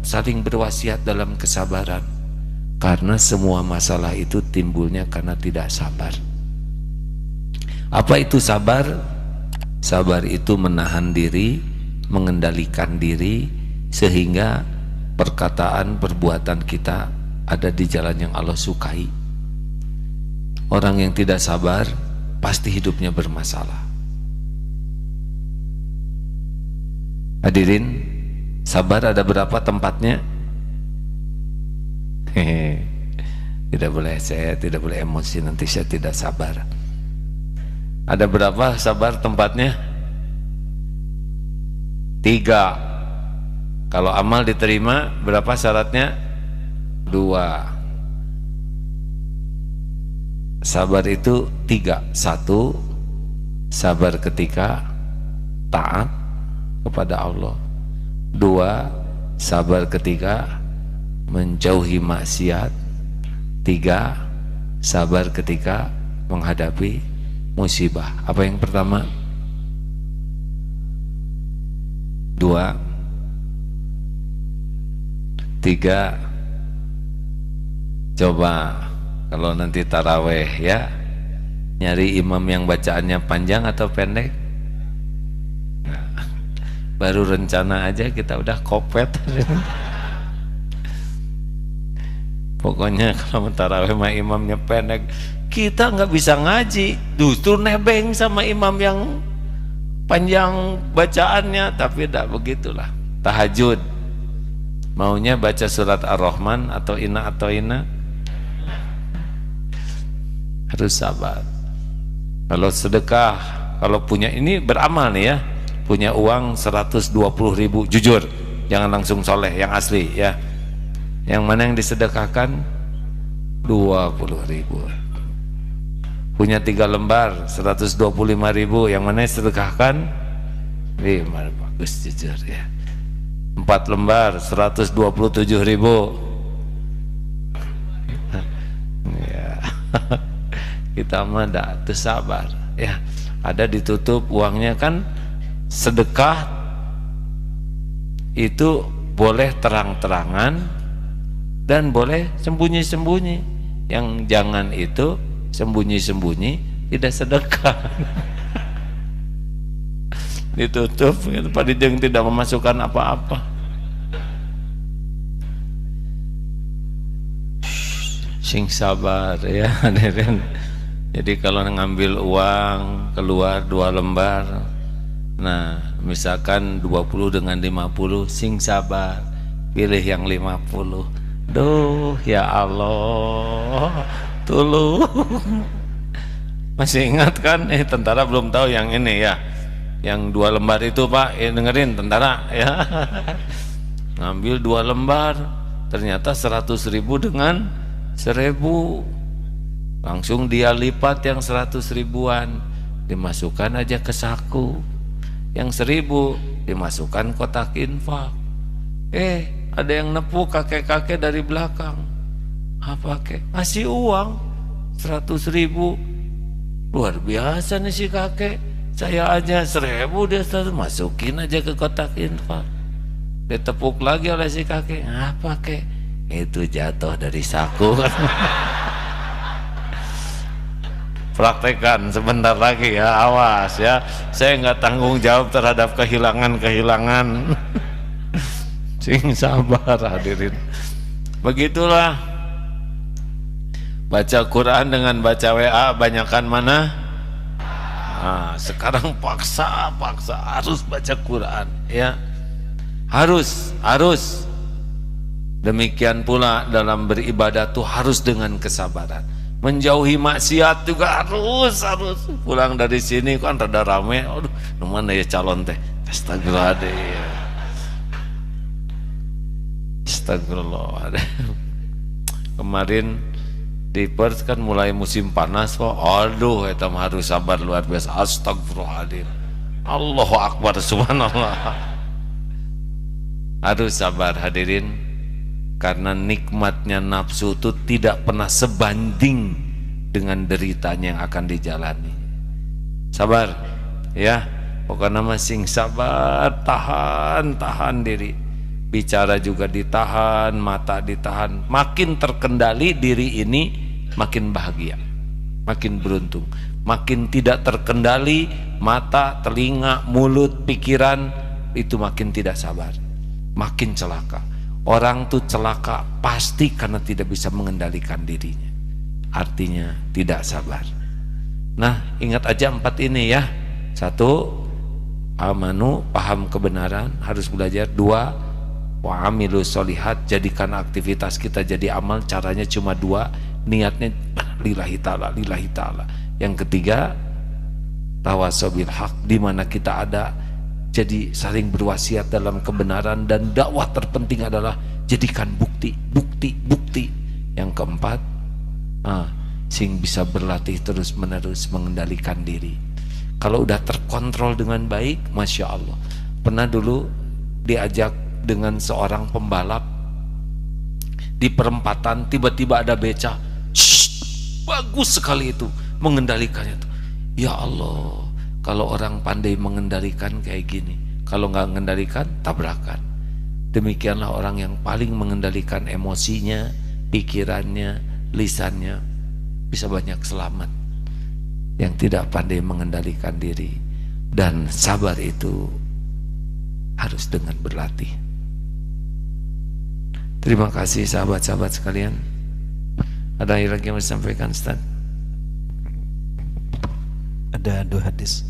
saling berwasiat dalam kesabaran, karena semua masalah itu timbulnya karena tidak sabar. Apa itu sabar? Sabar itu menahan diri, mengendalikan diri, sehingga perkataan, perbuatan kita ada di jalan yang Allah sukai. Orang yang tidak sabar pasti hidupnya bermasalah. Hadirin, sabar ada berapa tempatnya? Tidak boleh, saya tidak boleh emosi, nanti saya tidak sabar. Ada berapa sabar tempatnya? 3. Kalau amal diterima, berapa syaratnya? 2. Sabar itu 3. 1. Sabar ketika taat kepada Allah. 2. Sabar ketika menjauhi maksiat. 3. Sabar ketika menghadapi musibah. Apa yang pertama? 2. 3. Coba kalau nanti taraweh ya, nyari imam yang bacaannya panjang atau pendek? Nah, baru rencana aja kita udah kopet. Pokoknya kalau taraweh mah imamnya pendek, kita nggak bisa ngaji, justru nebeng sama imam yang panjang bacaannya. Tapi tidak begitulah. Tahajud maunya baca surat Ar-Rahman atau Inna, harus sabar. Kalau sedekah, kalau punya ini beramal nih ya, punya uang 120.000, jujur, jangan langsung soleh, yang asli ya. Yang mana yang disedekahkan? 20.000. Punya 3 lembar 125.000, yang mana disedekahkan? 5. Bagus, jujur ya. 4 lembar 127.000 ya. Kita mah tidak sabar ya. Ada ditutup uangnya kan. Sedekah itu boleh terang-terangan dan boleh sembunyi-sembunyi. Yang jangan itu sembunyi-sembunyi, tidak sedekah. Ditutup padahal tidak memasukkan apa-apa. Sing sabar ya hadirin. Jadi kalau ngambil uang keluar 2 lembar, nah misalkan 20 dengan 50, sing sabar, pilih yang 50. Duh ya Allah, tolong. Masih ingat kan? Tentara belum tahu yang ini ya, yang 2 lembar itu Pak, dengerin tentara ya. Ngambil 2 lembar, ternyata 100.000 dengan 1.000, langsung dia lipat yang 100.000-an, dimasukkan aja ke saku. Yang 1.000 dimasukkan kotak infak. Ada yang nepuk kakek-kakek dari belakang. Apa kek? Kasih uang 100.000. Luar biasa nih si kakek. Saya aja 1.000, dia masukin aja ke kotak infak. Ditepuk lagi oleh si kakek. Apa kek? Itu jatuh dari saku. Praktekan sebentar lagi ya, awas ya. Saya nggak tanggung jawab terhadap kehilangan-kehilangan. Sing sabar hadirin. Begitulah baca Quran dengan baca WA, banyakan mana? Nah, sekarang paksa harus baca Quran ya. Harus. Demikian pula dalam beribadah tuh harus dengan kesabaran. Menjauhi maksiat juga harus. Pulang dari sini kan rada rame, aduh, mana ya calon teh? Astagfirullahaladzim. Astagfirullahaladzim. Kemarin di Perth kan mulai musim panas kok. Aduh, itu harus sabar luar biasa. Astagfirullahaladzim. Allahu Akbar, subhanallah. Harus sabar hadirin, karena nikmatnya nafsu itu tidak pernah sebanding dengan deritanya yang akan dijalani. Sabar ya, pokoknya masing sabar, tahan diri. bicara juga ditahan, mata ditahan. Makin terkendali diri ini, makin bahagia, makin beruntung. Makin tidak terkendali mata, telinga, mulut, pikiran, itu makin tidak sabar, makin celaka. Orang tuh celaka pasti karena tidak bisa mengendalikan dirinya, artinya tidak sabar. Nah, ingat aja 4 ini ya. 1, amanu, paham kebenaran, harus belajar. 2, wa amilu sholihat, jadikan aktivitas kita jadi amal. Caranya cuma 2, niatnya lillahi ta'ala, lillahi ta'ala. Yang ketiga, tawasobil haq, di mana kita ada jadi saling berwasiat dalam kebenaran. Dan dakwah terpenting adalah jadikan bukti. Yang keempat, sing bisa berlatih terus menerus mengendalikan diri. Kalau udah terkontrol dengan baik, Masya Allah. Pernah dulu diajak dengan seorang pembalap di perempatan, tiba-tiba ada beca. Bagus sekali itu mengendalikannya tuh. Ya Allah, kalau orang pandai mengendalikan kayak gini, kalau nggak mengendalikan, tabrakan. Demikianlah orang yang paling mengendalikan emosinya, pikirannya, lisannya, bisa banyak selamat. Yang tidak pandai mengendalikan diri. Dan sabar itu harus dengan berlatih. Terima kasih sahabat-sahabat sekalian. Ada lagi yang mau disampaikan, Ustaz? Ada 2 hadis.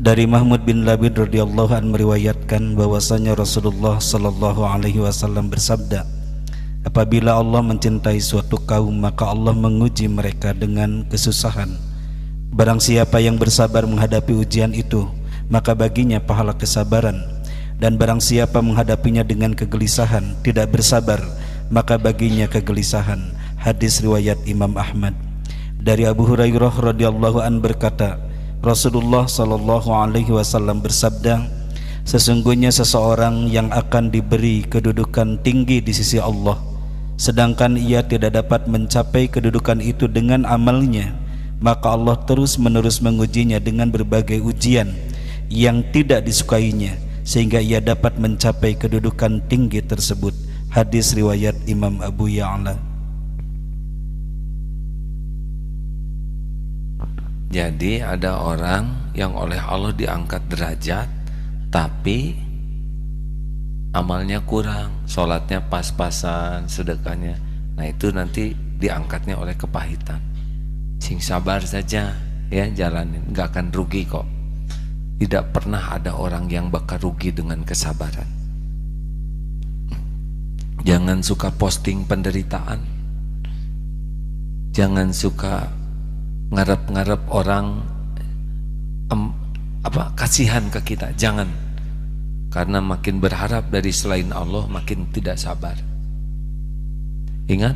Dari Mahmud bin Labid radhiyallahu anhu meriwayatkan bahwasanya Rasulullah sallallahu alaihi wasallam bersabda, apabila Allah mencintai suatu kaum, maka Allah menguji mereka dengan kesusahan. Barang siapa yang bersabar menghadapi ujian itu, maka baginya pahala kesabaran. Dan barang siapa menghadapinya dengan kegelisahan, tidak bersabar, maka baginya kegelisahan. Hadis riwayat Imam Ahmad. Dari Abu Hurairah radhiyallahu an berkata, Rasulullah sallallahu alaihi wasallam bersabda, sesungguhnya seseorang yang akan diberi kedudukan tinggi di sisi Allah, sedangkan ia tidak dapat mencapai kedudukan itu dengan amalnya, maka Allah terus-menerus mengujinya dengan berbagai ujian yang tidak disukainya, sehingga ia dapat mencapai kedudukan tinggi tersebut. Hadis riwayat Imam Abu Ya'la. Jadi ada orang yang oleh Allah diangkat derajat, tapi amalnya kurang, sholatnya pas-pasan, sedekahnya. Nah itu nanti diangkatnya oleh kepahitan. Sing sabar saja ya, jalanin, nggak akan rugi kok. Tidak pernah ada orang yang bakal rugi dengan kesabaran. Jangan suka posting penderitaan, jangan suka ngarep-ngarep orang kasihan ke kita, jangan. Karena makin berharap dari selain Allah, makin tidak sabar. Ingat,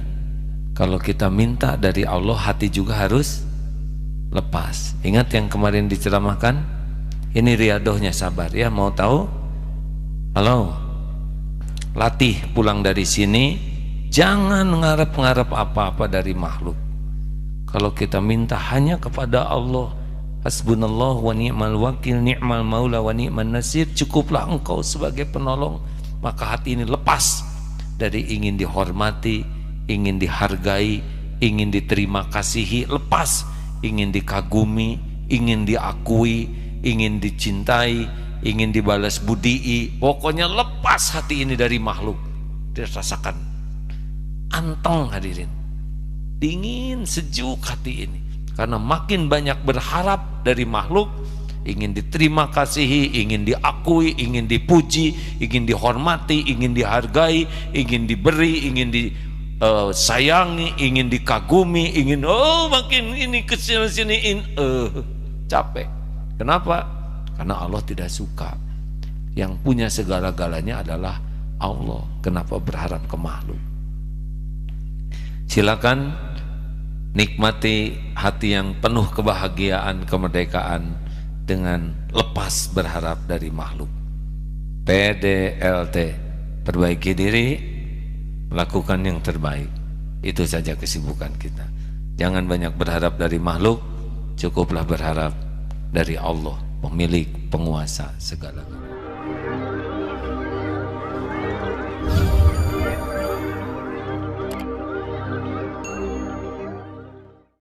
kalau kita minta dari Allah, hati juga harus lepas. Ingat yang kemarin diceramahkan, ini riadohnya sabar ya. Mau tahu? Halo, latih pulang dari sini, jangan ngarep-ngarep apa-apa dari makhluk. Kalau kita minta hanya kepada Allah, hasbunallah wa ni'mal wakil, ni'mal maula wa ni'man nasir, cukuplah engkau sebagai penolong. Maka hati ini lepas dari ingin dihormati, ingin dihargai, ingin diterima kasihi, lepas ingin dikagumi, ingin diakui, ingin dicintai, ingin dibalas budii. Pokoknya lepas hati ini dari makhluk. Dirasakan anteng hadirin, dingin sejuk hati ini, karena makin banyak berharap dari makhluk, ingin diterima kasihi, ingin diakui, ingin dipuji, ingin dihormati, ingin dihargai, ingin diberi, ingin disayangi, ingin dikagumi, ingin makin ini kesini-siniin, capek. Kenapa? Karena Allah tidak suka. Yang punya segala-galanya adalah Allah. Kenapa berharap ke makhluk? Silakan nikmati hati yang penuh kebahagiaan, kemerdekaan dengan lepas berharap dari makhluk. PDLT, perbaiki diri, lakukan yang terbaik. Itu saja kesibukan kita. Jangan banyak berharap dari makhluk, cukuplah berharap dari Allah, pemilik, penguasa segala-galanya.